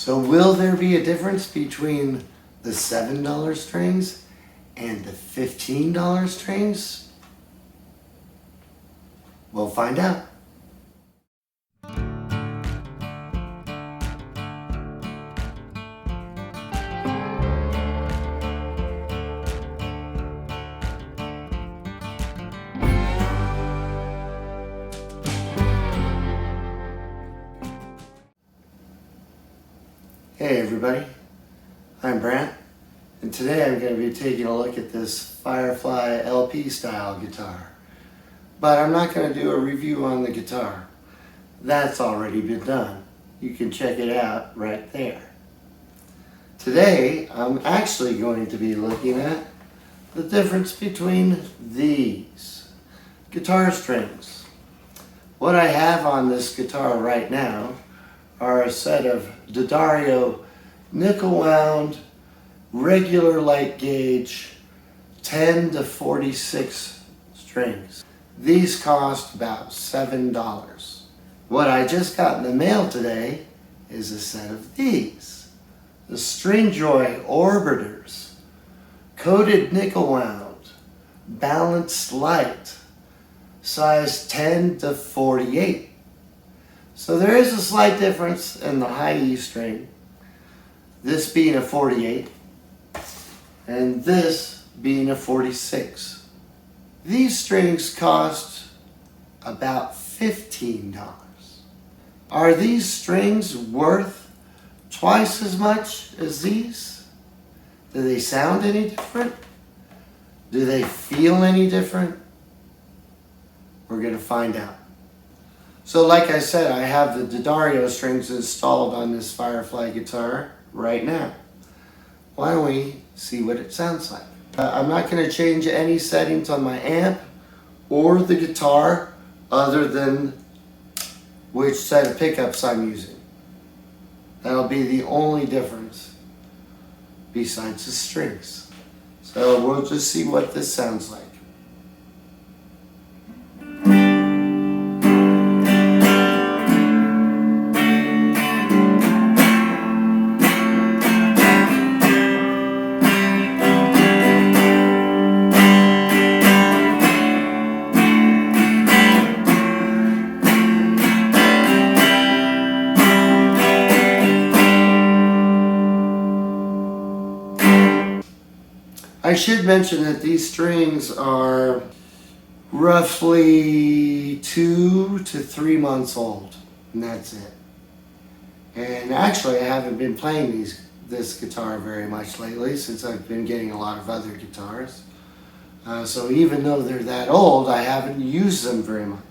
So will there be a difference between the $7 strings and the $15 strings? We'll find out. Hey everybody, I'm Brant, and today I'm going to be taking a look at this Firefly LP style guitar. But I'm not going to do a review on the guitar. That's already been done. You can check it out right there. Today I'm actually going to be looking at the difference between these guitar strings. What I have on this guitar right now are a set of D'Addario nickel wound regular light gauge 10 to 46 strings. These cost about $7. What I just got in the mail today is a set of these, the Stringjoy Orbiters, coated nickel wound, balanced light, size 10 to 48. So there is a slight difference in the high E string, this being a 48 and this being a 46. These strings cost about $15. Are these strings worth twice as much as these? Do they sound any different? Do they feel any different? We're going to find out. So like I said, I have the D'Addario strings installed on this Firefly guitar right now. Why don't we see what it sounds like? I'm not going to change any settings on my amp or the guitar other than which set of pickups I'm using. That'll be the only difference besides the strings. So we'll just see what this sounds like. I should mention that these strings are roughly 2 to 3 months old, and that's it. And actually I haven't been playing this guitar very much lately since I've been getting a lot of other guitars. So even though they're that old, I haven't used them very much.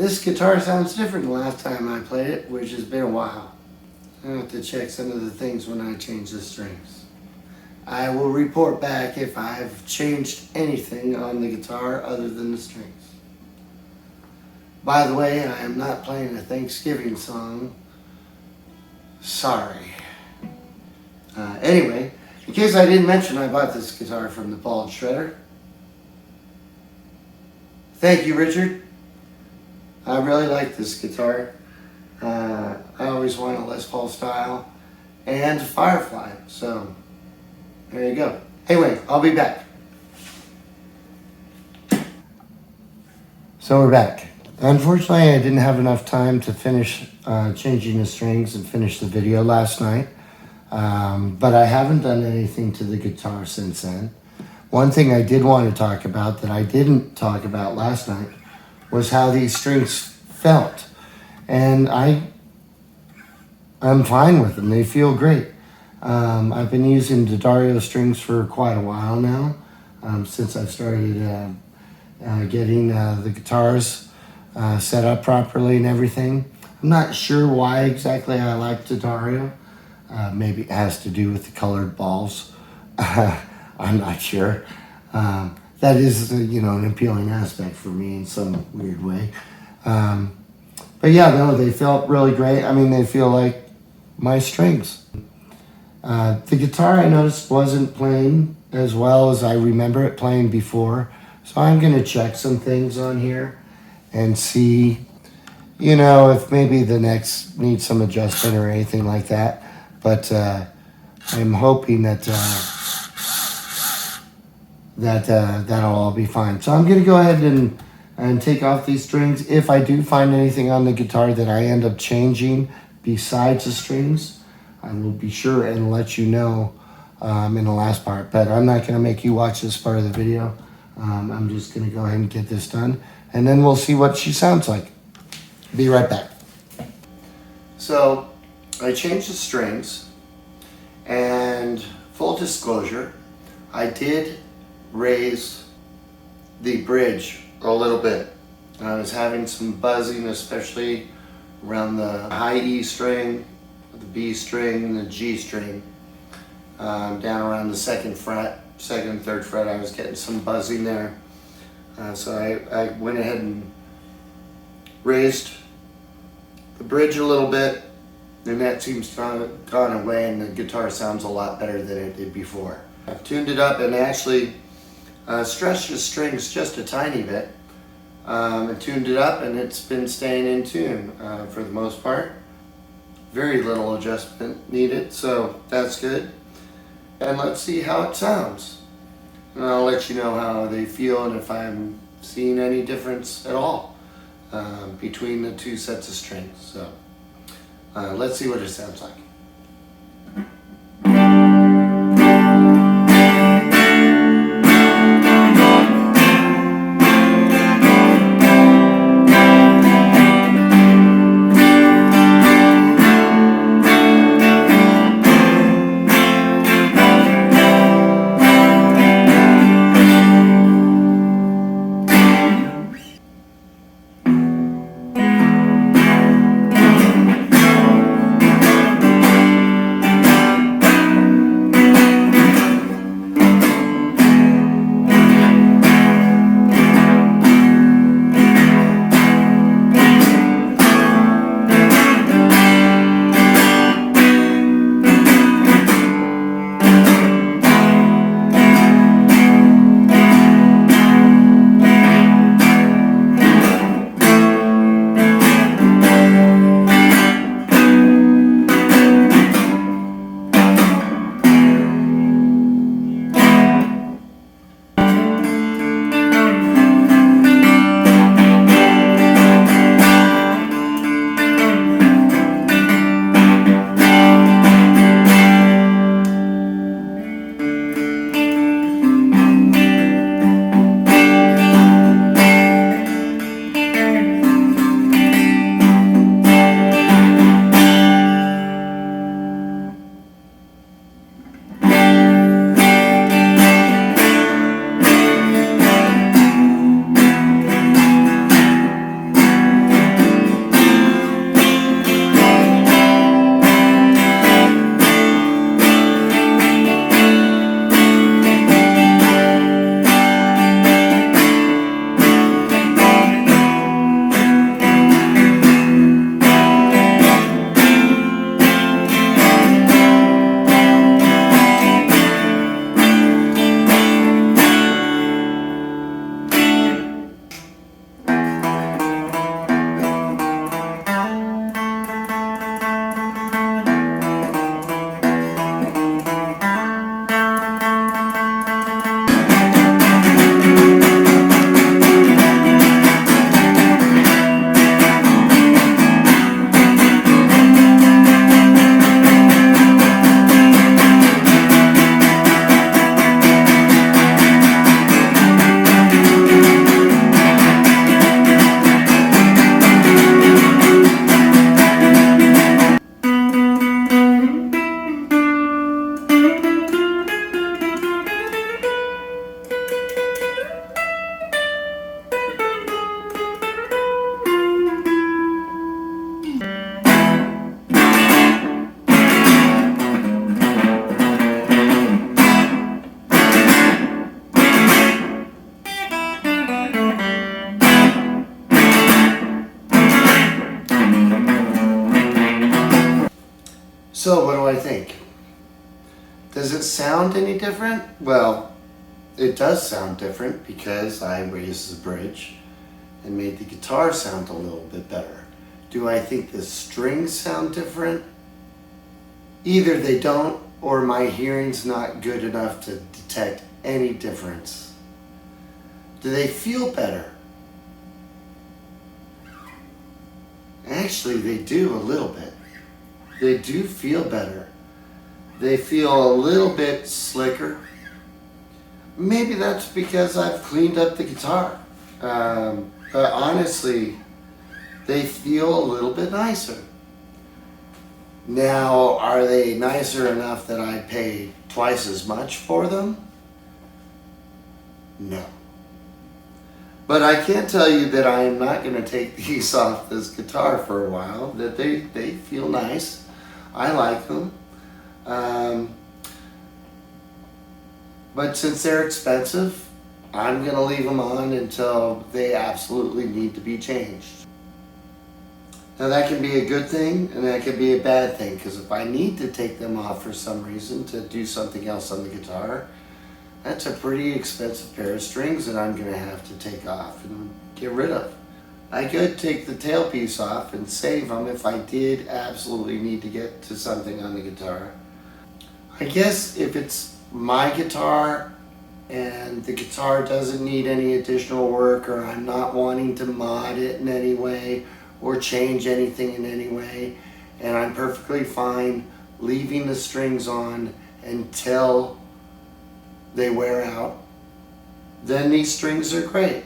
This guitar sounds different than the last time I played it, which has been a while. I have to check some of the things when I change the strings. I will report back if I've changed anything on the guitar other than the strings. By the way, I am not playing a Thanksgiving song. Sorry. Anyway, in case I didn't mention, I bought this guitar from the Bald Shredder. Thank you, Richard. I really like this guitar. I always want a Les Paul style and Firefly, so there you go. Anyway, I'll be back. So we're back. Unfortunately, I didn't have enough time to finish changing the strings and finish the video last night, but I haven't done anything to the guitar since then. One thing I did want to talk about that I didn't talk about last night was how these strings felt. And I'm fine with them. They feel great. I've been using D'Addario strings for quite a while now, since I've started getting the guitars set up properly and everything. I'm not sure why exactly I like D'Addario. Maybe it has to do with the colored balls. I'm not sure. That is, an appealing aspect for me in some weird way. But yeah, no, they felt really great. I mean, they feel like my strings. The guitar, I noticed, wasn't playing as well as I remember it playing before. So I'm going to check some things on here and see, if maybe the necks need some adjustment or anything like that. But I'm hoping that that'll all be fine. So I'm going to go ahead and take off these strings. If I do find anything on the guitar that I end up changing besides the strings, I will be sure and let you know in the last part. But I'm not going to make you watch this part of the video. I'm just going to go ahead and get this done, and then we'll see what she sounds like. Be right back. So I changed the strings, and full disclosure, I did raise the bridge a little bit. I was having some buzzing, especially around the high E string, the B string, the G string. Down around the second and third fret, I was getting some buzzing there. So I went ahead and raised the bridge a little bit, and that seems to have gone away, and the guitar sounds a lot better than it did before. I've tuned it up and actually stretched the strings just a tiny bit. And tuned it up, and it's been staying in tune for the most part. Very little adjustment needed, so that's good. And let's see how it sounds. And I'll let you know how they feel and if I'm seeing any difference at all between the two sets of strings. So let's see what it sounds like. I think? Does it sound any different? Well, it does sound different because I raised the bridge and made the guitar sound a little bit better. Do I think the strings sound different? Either they don't, or my hearing's not good enough to detect any difference. Do they feel better? Actually, they do a little bit. They do feel better. They feel a little bit slicker. Maybe that's because I've cleaned up the guitar. But honestly, they feel a little bit nicer. Now, are they nicer enough that I'd pay twice as much for them? No. But I can tell you that I am not going to take these off this guitar for a while. That they feel nice. I like them. But since they're expensive, I'm going to leave them on until they absolutely need to be changed. Now that can be a good thing and that can be a bad thing, because if I need to take them off for some reason to do something else on the guitar, that's a pretty expensive pair of strings that I'm going to have to take off and get rid of. I could take the tailpiece off and save them if I did absolutely need to get to something on the guitar. I guess if it's my guitar and the guitar doesn't need any additional work, or I'm not wanting to mod it in any way or change anything in any way, and I'm perfectly fine leaving the strings on until they wear out, then these strings are great.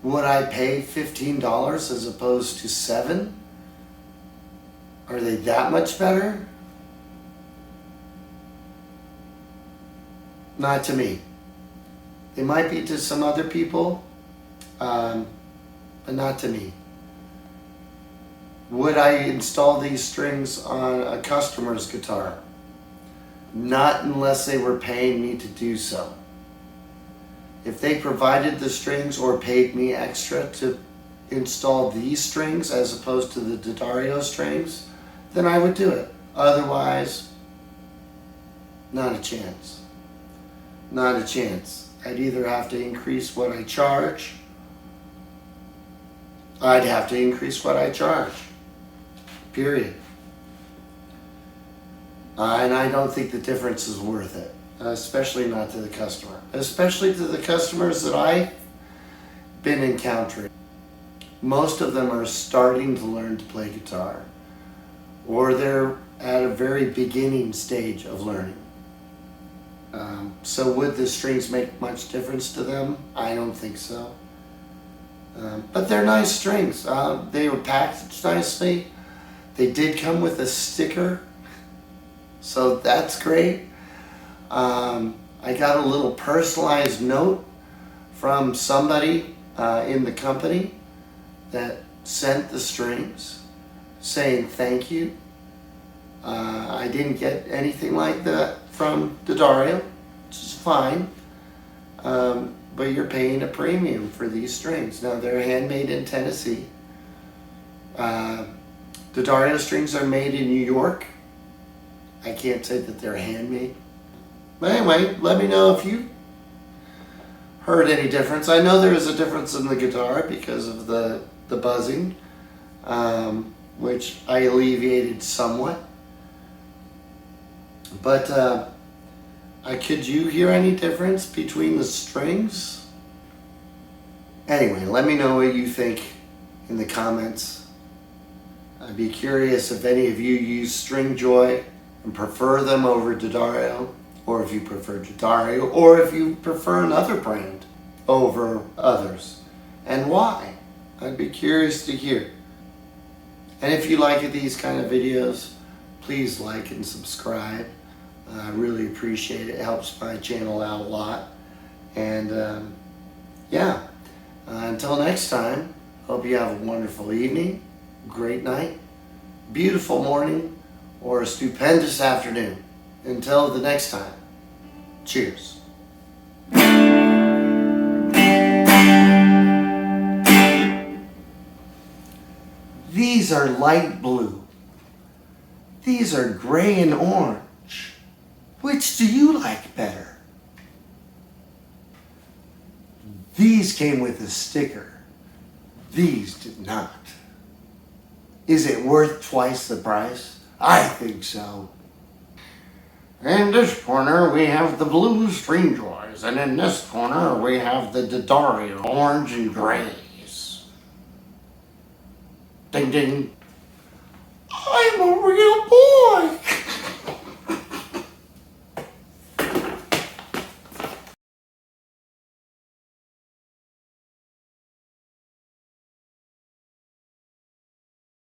Would I pay $15 as opposed to $7? Are they that much better? Not to me. They might be to some other people, but not to me. Would I install these strings on a customer's guitar? Not unless they were paying me to do so. If they provided the strings or paid me extra to install these strings as opposed to the D'Addario strings, then I would do it. Otherwise, not a chance. Not a chance. I'd either have to increase what I charge. I'd have to increase what I charge. Period. And I don't think the difference is worth it. Especially not to the customer. Especially to the customers that I've been encountering. Most of them are starting to learn to play guitar. Or they're at a very beginning stage of learning. So would the strings make much difference to them? I don't think so. But they're nice strings. They were packaged nicely. They did come with a sticker. So that's great. I got a little personalized note from somebody in the company that sent the strings saying thank you. I didn't get anything like that from D'Addario, which is fine. But you're paying a premium for these strings. Now they're handmade in Tennessee. D'Addario strings are made in New York. I can't say that they're handmade. But anyway, let me know if you heard any difference. I know there is a difference in the guitar because of the buzzing, which I alleviated somewhat. But could you hear any difference between the strings? Anyway, let me know what you think in the comments. I'd be curious if any of you use Stringjoy and prefer them over D'Addario, or if you prefer D'Addario, or if you prefer another brand over others, and why. I'd be curious to hear. And if you like these kind of videos, please like and subscribe. I really appreciate it. It helps my channel out a lot. And yeah, until next time, hope you have a wonderful evening, great night, beautiful morning, or a stupendous afternoon. Until the next time, cheers. These are light blue. These are gray and orange. Which do you like better? These came with a sticker. These did not. Is it worth twice the price? I think so. In this corner we have the blue Streamjoys, and in this corner we have the D'Addario orange and grays. Ding ding. I'm a real boy!